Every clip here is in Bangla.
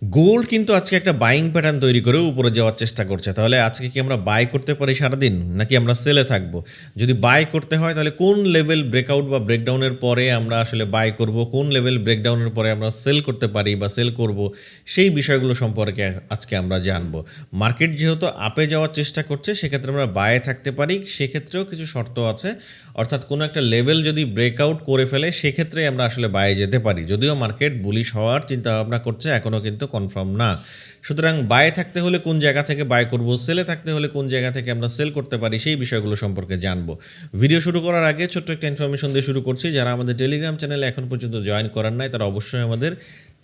গোল্ড কিন্তু আজকে একটা বাইং প্যাটার্ন তৈরি করে উপরে যাওয়ার চেষ্টা করছে। তাহলে আজকে কি আমরা বাই করতে পারি সারাদিন? নাকি আমরা সেলে থাকবো? যদি বাই করতে হয় তাহলে কোন লেভেল ব্রেকআউট বা ব্রেকডাউনের পরে আমরা আসলে বাই করব? কোন লেভেল ব্রেকডাউনের পরে আমরা সেল করতে পারি বা সেল করব? সেই বিষয়গুলো সম্পর্কে আজকে আমরা জানবো। মার্কেট যেহেতু আপে যাওয়ার চেষ্টা করছে সেক্ষেত্রে আমরা বায়ে থাকতে পারি। সেক্ষেত্রেও কিছু শর্ত আছে। অর্থাৎ কোনো একটা লেভেল যদি ব্রেকআউট করে ফেলে সেক্ষেত্রে আমরা আসলে বায়ে যেতে পারি। যদিও মার্কেট বুলিশ হওয়ার চিন্তাভাবনা করছে, এখনও কিন্তু কনফার্ম না। সুতরাং বায়ে থাকতে হলে কোন জায়গা থেকে বাই করব, সেলে থাকতে হলে কোন জায়গা থেকে আমরা সেল করতে পারি, সেই বিষয়গুলো সম্পর্কে জানবো। ভিডিও শুরু করার আগে ছোট্ট একটা ইনফরমেশন দিয়ে শুরু করছি। যারা আমাদের টেলিগ্রাম চ্যানেলে এখন পর্যন্ত জয়েন করার নাই তারা অবশ্যই আমাদের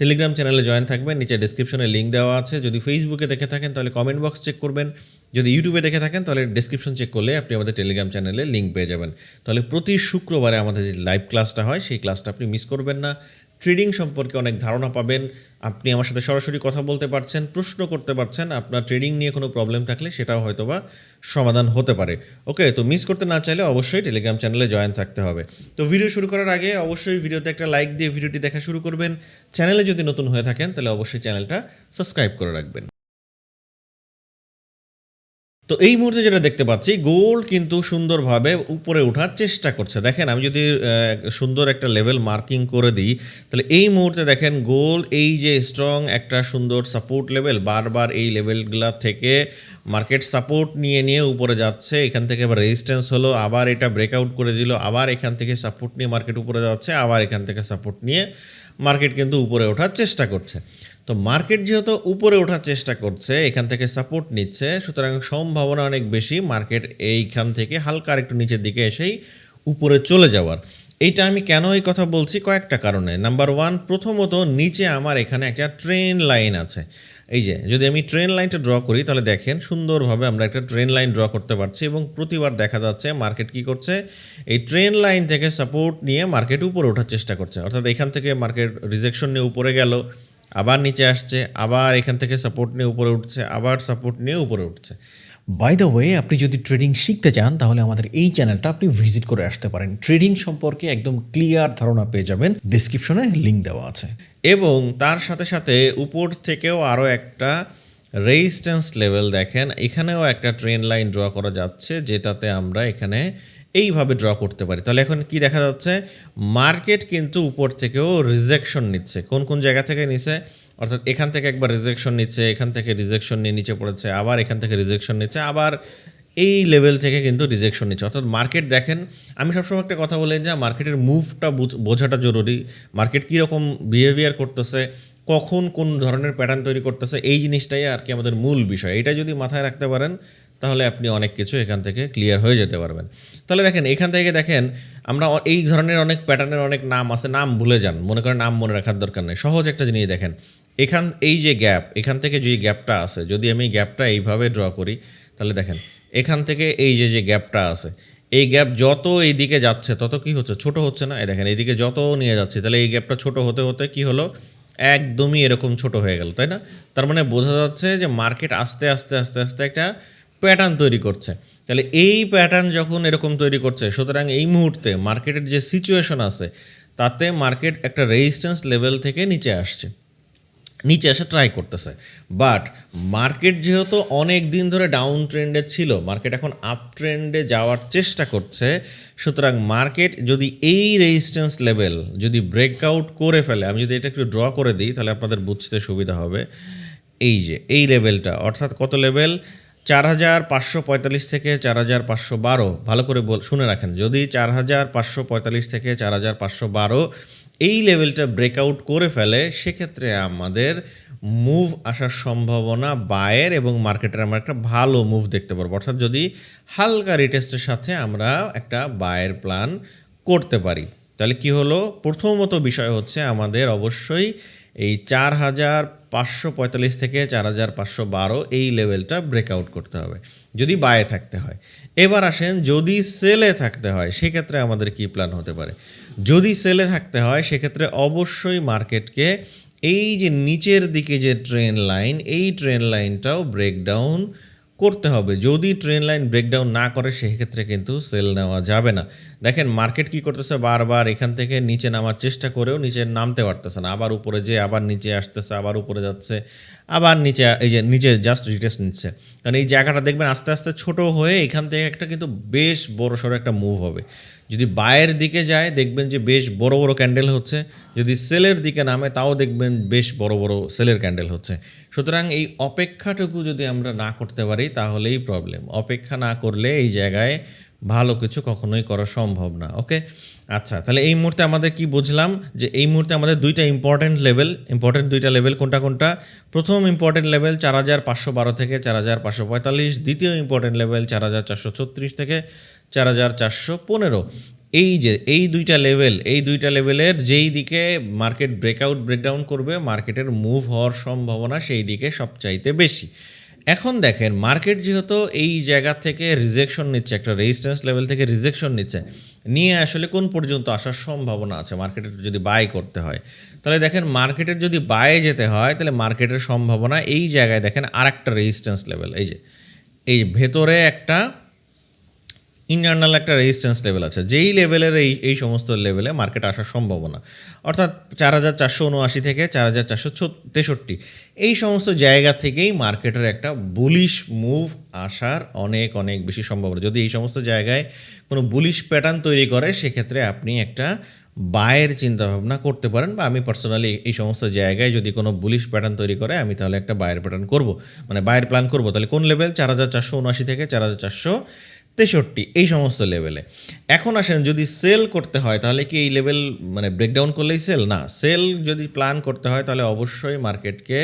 টেলিগ্রাম চ্যানেলে জয়েন থাকবেন। নিচে ডিসক্রিপশনে লিঙ্ক দেওয়া আছে। যদি ফেসবুকে দেখে থাকেন তাহলে কমেন্ট বক্স চেক করবেন। যদি ইউটিউবে দেখে থাকেন তাহলে ডেসক্রিপশন চেক করলে আপনি আমাদের টেলিগ্রাম চ্যানেলে লিঙ্ক পেয়ে যাবেন। তাহলে প্রতি শুক্রবারে আমাদের যে লাইভ ক্লাসটা হয় সেই ক্লাসটা আপনি মিস করবেন না। ট্রেডিং সম্পর্কে অনেক ধারণা পাবেন। আপনি আমার সাথে সরাসরি কথা বলতে পারছেন, প্রশ্ন করতে পারছেন। আপনার ট্রেডিং নিয়ে কোনো প্রবলেম থাকলে সেটাও হয়তোবা সমাধান হতে পারে। ওকে, তো মিস করতে না চাইলে অবশ্যই টেলিগ্রাম চ্যানেলে জয়েন থাকতে হবে। তো ভিডিও শুরু করার আগে অবশ্যই ভিডিওতে একটা লাইক দিয়ে ভিডিওটি দেখা শুরু করবেন। চ্যানেলে যদি নতুন হয়ে থাকেন তাহলে অবশ্যই চ্যানেলটা সাবস্ক্রাইব করে রাখবেন। তো এই মুহূর্তে যেটা দেখতে পাচ্ছি, গোল্ড কিন্তু সুন্দরভাবে উপরে ওঠার চেষ্টা করছে। দেখেন, আমি যদি সুন্দর একটা লেভেল মার্কিং করে দিই তাহলে এই মুহূর্তে দেখেন গোল্ড এই যে স্ট্রং একটা সুন্দর সাপোর্ট লেভেল, বারবার এই লেভেলগুলা থেকে মার্কেট সাপোর্ট নিয়ে নিয়ে উপরে যাচ্ছে। এখান থেকে আবার রেজিস্ট্যান্স হলো, আবার এটা ব্রেকআউট করে দিল, আবার এখান থেকে সাপোর্ট নিয়ে মার্কেট উপরে যাচ্ছে, আবার এখান থেকে সাপোর্ট নিয়ে মার্কেট কিন্তু উপরে ওঠার চেষ্টা করছে। তো মার্কেট যেহেতু উপরে ওঠার চেষ্টা করছে, এখান থেকে সাপোর্ট নিচ্ছে, সুতরাং সম্ভাবনা অনেক বেশি মার্কেট এইখান থেকে হালকা একটু নিচের দিকে এসেই উপরে চলে যাওয়ার। এইটা আমি কেন এই কথা বলছি, কয়েকটা কারণে। নাম্বার ওয়ান, প্রথমত নিচে আমার এখানে একটা ট্রেন লাইন আছে। এই যে যদি আমি ট্রেন লাইনটা ড্র করি তাহলে দেখেন সুন্দরভাবে আমরা একটা ট্রেন লাইন ড্র করতে পারছি এবং প্রতিবার দেখা যাচ্ছে মার্কেট কি করছে, এই ট্রেন লাইন থেকে সাপোর্ট নিয়ে মার্কেট উপরে ওঠার চেষ্টা করছে। অর্থাৎ এখান থেকে মার্কেট রিজেকশন নিয়ে উপরে গেল, আবার নিচে আসছে, আবার এখান থেকে সাপোর্ট নিয়ে উপরে উঠছে, আবার সাপোর্ট নিয়ে উপরে উঠছে। বাই দ্য ওয়ে, আপনি যদি ট্রেডিং শিখতে চান তাহলে আমাদের এই চ্যানেলটা আপনি ভিজিট করে আসতে পারেন। ট্রেডিং সম্পর্কে একদম ক্লিয়ার ধারণা পেয়ে যাবেন, ডিসক্রিপশনে লিঙ্ক দেওয়া আছে। এবং তার সাথে সাথে উপর থেকেও আরও একটা রেজিস্ট্যান্স লেভেল দেখেন, এখানেও একটা ট্রেন লাইন ড্র করা যাচ্ছে, যেটাতে আমরা এখানে এইভাবে ড্র করতে পারি। তাহলে এখন কি দেখা যাচ্ছে, মার্কেট কিন্তু উপর থেকেও রিজেকশন নিচ্ছে। কোন কোন জায়গা থেকে নিচ্ছে, অর্থাৎ এখান থেকে একবার রিজেকশন নিচ্ছে, এখান থেকে রিজেকশন নিয়ে নিচে পড়েছে, আবার এখান থেকে রিজেকশন নিচ্ছে, আবার এই লেভেল থেকে কিন্তু রিজেকশন নিচ্ছে। অর্থাৎ মার্কেট দেখেন, আমি সবসময় একটা কথা বলি যে মার্কেটের মুভটা বোঝাটা জরুরি। মার্কেট কীরকম বিহেভিয়ার করতেছে, কখন কোন ধরনের প্যাটার্ন তৈরি করতেছে, এই জিনিসটাই আর কি আমাদের মূল বিষয়। এটা যদি মাথায় রাখতে পারেন তাহলে আপনি অনেক কিছু এখান থেকে ক্লিয়ার হয়ে যেতে পারবেন। তাহলে দেখেন, এখান থেকে দেখেন আমরা এই ধরনের অনেক প্যাটার্নের অনেক নাম আছে, নাম ভুলে যান, মনে করেন নাম মনে রাখার দরকার নেই। সহজ একটা জিনিস দেখেন, এই যে গ্যাপ, এখান থেকে যে গ্যাপটা আছে, যদি আমি গ্যাপটা এইভাবে ড্র করি তাহলে দেখেন এখান থেকে এই যে গ্যাপটা আছে, এই গ্যাপ যত এইদিকে যাচ্ছে তত কি হচ্ছে, ছোট হচ্ছে না? এই দেখেন এইদিকে যত নিয়ে যাচ্ছে, তাহলে এই গ্যাপটা ছোট হতে হতে কি হলো, একদমই এরকম ছোট হয়ে গেল, তাই না? তার মানে বোঝা যাচ্ছে যে মার্কেট আস্তে আস্তে আস্তে আস্তে একটা প্যাটার্ন তৈরি করছে। তাহলে এই প্যাটার্ন যখন এরকম তৈরি করছে, সুতরাং এই মুহূর্তে মার্কেটের যে সিচুয়েশন আছে তাতে মার্কেট একটা রেজিস্ট্যান্স লেভেল থেকে নিচে আসে ট্রাই করতেছে। বাট মার্কেট যেহেতু অনেক দিন ধরে ডাউন ট্রেন্ডে ছিল, মার্কেট এখন আপ ট্রেন্ডে যাওয়ার চেষ্টা করছে, সুতরাং মার্কেট যদি এই রেজিস্ট্যান্স লেভেল যদি ব্রেকআউট করে ফেলে, আমি যদি এটা একটু ড্র করে দিই তাহলে আপনাদের বুঝতে সুবিধা হবে। এই যে এই লেভেলটা, অর্থাৎ কত লেভেল, 4545 থেকে 4512, ভালো করে শুনে রাখেন, যদি 4545 থেকে 4512 এই লেভেলটা ব্রেকআউট করে ফেলে সেক্ষেত্রে আমাদের মুভ আসার সম্ভাবনা বায়ের এবং মার্কেটের আমরা একটা ভালো মুভ দেখতে পারবো। অর্থাৎ যদি হালকা রিটেস্টের সাথে আমরা একটা বায়ের প্ল্যান করতে পারি, তাহলে কি হলো, প্রথমত বিষয় হচ্ছে আমাদের অবশ্যই এই 4545 থেকে 4512 এই লেভেলটা ব্রেকআউট করতে হবে যদি বায়ে থাকতে হয়। এবার আসেন, যদি সেলে থাকতে হয় সেক্ষেত্রে আমাদের কি প্ল্যান হতে পারে। যদি সেলে থাকতে হয় সেক্ষেত্রে অবশ্যই মার্কেটকে এই যে নিচের দিকে যে ট্রেন লাইন, এই ট্রেন লাইনটাও ব্রেকডাউন করতে হবে। যদি ট্রেন্ড লাইন ব্রেকডাউন না করে সেক্ষেত্রে কিন্তু সেল নেওয়া যাবে না। দেখেন মার্কেট কি করতেছে, বারবার এখান থেকে নিচে নামার চেষ্টা করেও নিচে নামতে পারতেছে না। আবার উপরে যেয়ে আবার নিচে আসতেছে, আবার উপরে যাচ্ছে, আবার নিচে এই যে নিচে জাস্ট রিটেস্ট নিচ্ছে। কারণ এই জায়গাটা দেখবেন আস্তে আস্তে ছোট হয়ে এখান থেকে একটা কিন্তু বেশ বড়সড় একটা মুভ হবে। যদি বায়ের দিকে যায় দেখবেন যে বেশ বড় বড় ক্যান্ডেল হচ্ছে, যদি সেলের দিকে নামে তাও দেখবেন বেশ বড় বড় সেলের ক্যান্ডেল হচ্ছে। সুতরাং এই অপেক্ষাটুকু যদি আমরা না করতে পারি তাহলেই প্রবলেম। অপেক্ষা না করলে এই জায়গায় ভালো কিছু কখনোই করা সম্ভব না। ওকে, আচ্ছা, তাহলে এই মুহূর্তে আমাদের কি বুঝলাম যে এই মুহূর্তে আমাদের দুইটা ইম্পর্টেন্ট দুইটা লেভেল কোনটা কোনটা? প্রথম ইম্পর্টেন্ট লেভেল 4512 থেকে 4545, দ্বিতীয় ইম্পর্টেন্ট লেভেল 4436 থেকে 4415। এই যে এই দুইটা লেভেলের যেই দিকে মার্কেট ব্রেকডাউন করবে, মার্কেটের মুভ হওয়ার সম্ভাবনা সেই দিকে সবচাইতে বেশি। এখন দেখেন মার্কেট যেহেতু এই জায়গা থেকে রিজেকশন নিচ্ছে, একটা রেজিস্ট্যান্স লেভেল থেকে রিজেকশন নিয়ে আসলে কোন পর্যন্ত আসার সম্ভাবনা আছে মার্কেটের যদি বাই করতে হয়, তাহলে দেখেন মার্কেটের যদি বায়ে যেতে হয় তাহলে মার্কেটের সম্ভাবনা এই জায়গায় দেখেন আরেকটা রেজিস্ট্যান্স লেভেল, এই ভেতরে একটা ইন্টারনাল একটা রেজিস্ট্যান্স লেভেল আছে, যেই লেভেলের এই সমস্ত লেভেলে মার্কেট আসার সম্ভাবনা, অর্থাৎ 4479 থেকে 4463, এই সমস্ত জায়গা থেকেই মার্কেটের একটা বুলিশ মুভ আসার অনেক অনেক বেশি সম্ভাবনা। যদি এই সমস্ত জায়গায় কোনো বুলিশ প্যাটার্ন তৈরি করে সেক্ষেত্রে আপনি একটা বায়ের চিন্তাভাবনা করতে পারেন, বা আমি পার্সোনালি এই সমস্ত জায়গায় যদি কোনো বুলিশ প্যাটার্ন তৈরি করে আমি তাহলে একটা বায়ের প্যাটার্ন করব, মানে বায়ের প্ল্যান করব। তাহলে কোন লেভেল? 4479 থেকে 4463, এই সমস্ত লেভেলে। এখন আসেন যদি সেল করতে হয় তাহলে কি এই লেভেল মানে ব্রেকডাউন করলেই সেল? না, সেল যদি প্ল্যান করতে হয় তাহলে অবশ্যই মার্কেটকে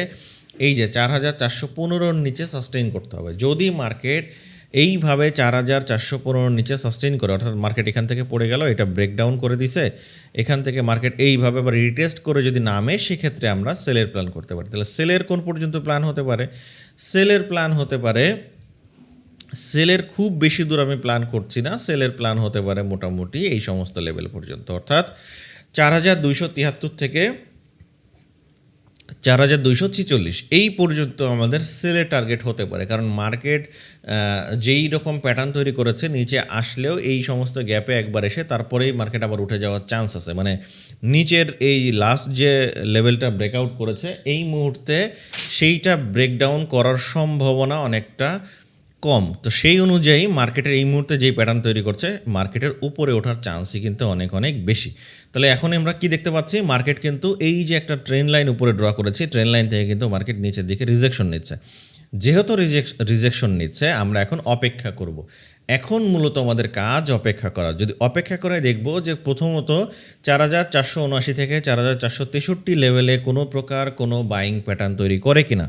এই যে 4415-র নিচে সাস্টেইন করতে হবে। যদি মার্কেট এইভাবে 4415-র নিচে সাস্টেইন করে, অর্থাৎ মার্কেট এখান থেকে পড়ে গেল, এটা ব্রেকডাউন করে দিছে, এখান থেকে মার্কেট এইভাবে আবার রিটেস্ট করে যদি নামে সেক্ষেত্রে আমরা সেলের প্ল্যান করতে পারি। তাহলে সেলের কোন পর্যন্ত প্ল্যান হতে পারে? সেলের প্ল্যান হতে পারে, সেলের খুব বেশি দূর আমি প্ল্যান করছি না, সেলের প্ল্যান হতে পারে মোটামুটি এই সমস্ত লেভেল পর্যন্ত, অর্থাৎ 4273 থেকে 4246 এই পর্যন্ত আমাদের সেলের টার্গেট হতে পারে। কারণ মার্কেট যেই রকম প্যাটার্ন তৈরি করেছে নিচে আসলেও এই সমস্ত গ্যাপে একবার এসে তারপরেই মার্কেট আবার উঠে যাওয়ার চান্স আছে। মানে নিচের এই লাস্ট যে লেভেলটা ব্রেকআউট করেছে এই মুহূর্তে সেইটা ব্রেকডাউন করার সম্ভাবনা অনেকটা কম। তো সেই অনুযায়ী মার্কেটের এই মুহূর্তে যেই প্যাটার্ন তৈরি করছে মার্কেটের উপরে ওঠার চান্সই কিন্তু অনেক অনেক বেশি। তাহলে এখন আমরা কি দেখতে পাচ্ছি? মার্কেট কিন্তু এই যে একটা ট্রেন্ড লাইন উপরে ড্র করেছি, ট্রেন্ড লাইন থেকে কিন্তু মার্কেট নিচের দিকে রিজেকশন নিচ্ছে। যেহেতু রিজেকশন নিচ্ছে আমরা এখন অপেক্ষা করব। এখন মূলত আমাদের কাজ অপেক্ষা করা। যদি অপেক্ষা করে দেখব যে প্রথমত 4479 থেকে 4463 লেভেলে কোনো প্রকার কোনো বাইং প্যাটার্ন তৈরি করে কিনা।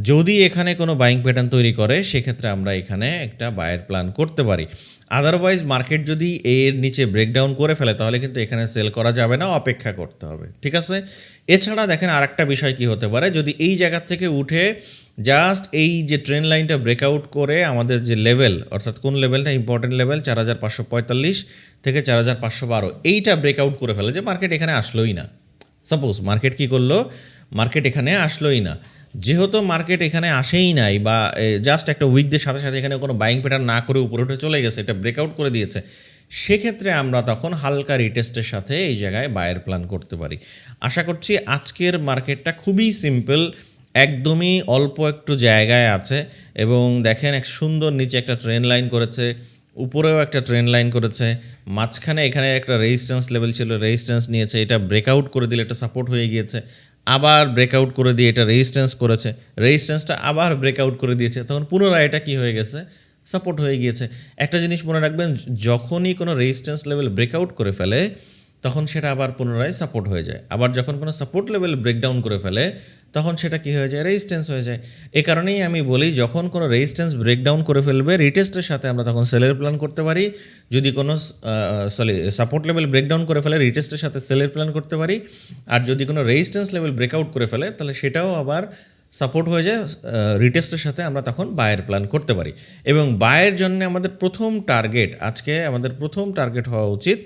যদি এখানে কোনো বাইং প্যাটার্ন তৈরি করে সেক্ষেত্রে আমরা এখানে একটা বায়ের প্ল্যান করতে পারি। আদারওয়াইজ মার্কেট যদি এর নিচে ব্রেকডাউন করে ফেলে তাহলে কিন্তু এখানে সেল করা যাবে না, অপেক্ষা করতে হবে। ঠিক আছে? এছাড়া দেখেন আরেকটা বিষয় কি হতে পারে, যদি এই জায়গা থেকে উঠে জাস্ট এই যে ট্রেন্ড লাইনটা ব্রেকআউট করে আমাদের যে লেভেল, অর্থাৎ কোন লেভেলটা ইম্পর্টেন্ট লেভেল 4545 থেকে 4512, এইটা ব্রেকআউট করে ফেলে, যে মার্কেট এখানে আসলোই না। সাপোজ মার্কেট কি করলো, মার্কেট এখানে আসলোই না। যেহেতু মার্কেট এখানে আসেই নাই বা জাস্ট একটা উইকদের সাথে সাথে এখানে কোনো বাইং প্যাটার্ন না করে উপরে উঠে চলে গেছে, এটা ব্রেকআউট করে দিয়েছে, সেক্ষেত্রে আমরা তখন হালকা রিটেস্টের সাথে এই জায়গায় বায়ের প্ল্যান করতে পারি। আশা করছি আজকের মার্কেটটা খুবই সিম্পল, একদমই অল্প একটু জায়গায় আছে, এবং দেখেন এক সুন্দর নিচে একটা ট্রেন্ড লাইন করেছে, উপরেও একটা ট্রেন্ড লাইন করেছে, মাঝখানে এখানে একটা রেজিস্ট্যান্স লেভেল ছিল, রেজিস্ট্যান্স নিয়েছে, এটা ব্রেকআউট করে দিলে এটা সাপোর্ট হয়ে গিয়েছে, আবার ব্রেকআউট করে দিয়ে এটা রেজিস্ট্যান্স করেছে, রেজিস্ট্যান্সটা আবার ব্রেকআউট করে দিয়েছে, তখন পুনরায় এটা কী হয়ে গেছে, সাপোর্ট হয়ে গিয়েছে। একটা জিনিস মনে রাখবেন, যখনই কোনো রেজিস্ট্যান্স লেভেল ব্রেকআউট করে ফেলে তখন সেটা আবার পুনরায় সাপোর্ট হয়ে যায়, আবার যখন কোনো সাপোর্ট লেভেল ব্রেকডাউন করে ফেলে তখন সেটা কী হয়ে যায়, রেজিস্ট্যান্স হয়ে যায়। এ কারণেই আমি বলি যখন কোনো রেজিস্ট্যান্স ব্রেকডাউন করে ফেলবে রিটেস্টের সাথে আমরা তখন সেলের প্ল্যান করতে পারি, যদি কোনো সাপোর্ট লেভেল ব্রেকডাউন করে ফেলে রিটেস্টের সাথে সেলের প্ল্যান করতে পারি, আর যদি কোনো রেজিস্ট্যান্স লেভেল ব্রেকআউট করে ফেলে তাহলে সেটাও আবার সাপোর্ট হয়ে যায়, রিটেস্টের সাথে আমরা তখন বায়ের প্ল্যান করতে পারি। এবং বায়ের জন্য আমাদের প্রথম টার্গেট, আজকে আমাদের প্রথম টার্গেট হওয়া উচিত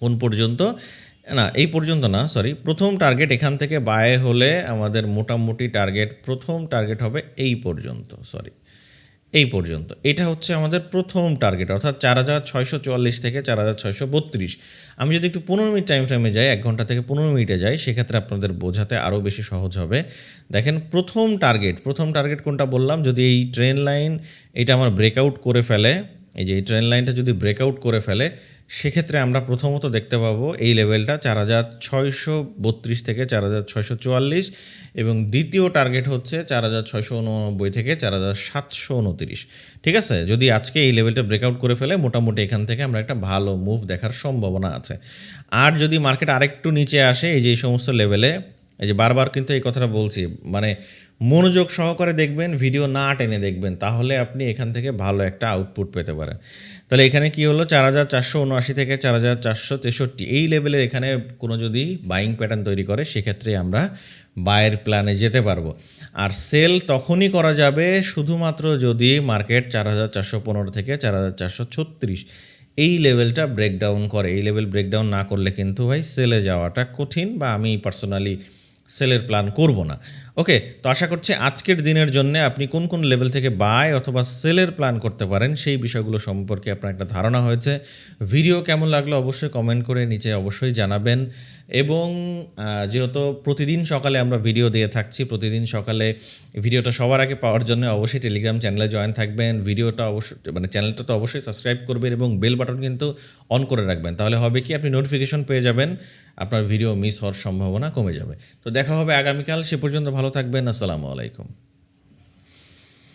কোন পর্যন্ত, না এই পর্যন্ত না, সরি, প্রথম টার্গেট এখান থেকে বায়ে হলে আমাদের মোটামুটি টার্গেট, প্রথম টার্গেট হবে এই পর্যন্ত, সরি এই পর্যন্ত। এটা হচ্ছে আমাদের প্রথম টার্গেট অর্থাৎ ৪,৬৪৪ থেকে ৪,৬৩২। আমি যদি একটু ১৫ মিনিট টাইম ফ্রেমে যাই, ১ ঘন্টা থেকে ১৫ মিনিটে যাই, সেক্ষেত্রে আপনাদের বোঝাতে আরও বেশি সহজ হবে। দেখেন প্রথম টার্গেট কোনটা বললাম? যদি এই ট্রেন লাইন এটা আমার ব্রেকআউট করে ফেলে, এই যে এই ট্রেন লাইনটা যদি ব্রেকআউট করে ফেলে, সেক্ষেত্রে আমরা প্রথমত দেখতে পাবো এই লেভেলটা ৪,৬৩২ থেকে ৪,৬৪৪ এবং দ্বিতীয় টার্গেট হচ্ছে ৪,৬৮৯ থেকে ৪,৭২৯। ঠিক আছে? যদি আজকে এই লেভেলটা ব্রেকআউট করে ফেলে, মোটামুটি এখান থেকে আমরা একটা ভালো মুভ দেখার সম্ভাবনা আছে। আর যদি মার্কেট আরেকটু নিচে আসে, এই যে এই সমস্ত লেভেলে, এই যে বারবার কিন্তু এই কথাটা বলছি, মানে মনোযোগ সহকারে দেখবেন, ভিডিও না টেনে দেখবেন, তাহলে আপনি এখান থেকে ভালো একটা আউটপুট পেতে পারেন। তাহলে এখানে কি হলো? ৪,৪৭৯ থেকে ৪,৪৬৩ এই লেভেলের এখানে কোনো যদি বাইং প্যাটার্ন তৈরি করে, সেক্ষেত্রে আমরা বায়ের প্ল্যানে যেতে পারবো। আর সেল তখনই করা যাবে শুধুমাত্র যদি মার্কেট ৪,৪১৫ থেকে ৪,৪৩৬ এই লেভেলটা ব্রেকডাউন করে। এই লেভেল ব্রেকডাউন না করলে কিন্তু ভাই সেলে যাওয়াটা কঠিন, বা আমি পার্সোনালি সেলের প্ল্যান করব না। ওকে, তো আশা করছি আজকের দিনের জন্য আপনি কোন কোন লেভেল থেকে বাই অথবা সেলের প্ল্যান করতে পারেন সেই বিষয়গুলো সম্পর্কে আপনার একটা ধারণা হয়েছে। ভিডিও কেমন লাগলো অবশ্যই কমেন্ট করে নিচে অবশ্যই জানাবেন। এবং যেহেতু প্রতিদিন সকালে আমরা ভিডিও দিয়ে থাকছি, প্রতিদিন সকালে ভিডিওটা সবার আগে পাওয়ার জন্য অবশ্যই টেলিগ্রাম চ্যানেলে জয়েন থাকবেন। ভিডিওটা অবশ্যই, মানে চ্যানেলটা তো অবশ্যই সাবস্ক্রাইব করবেন এবং বেল বাটন কিন্তু অন করে রাখবেন। তাহলে হবে কি, আপনি নোটিফিকেশন পেয়ে যাবেন, আপনার ভিডিও মিস হওয়ার সম্ভাবনা কমে যাবে। তো দেখা হবে আগামীকাল, সে পর্যন্ত ভালো থাকবেন। আসসালামু আলাইকুম।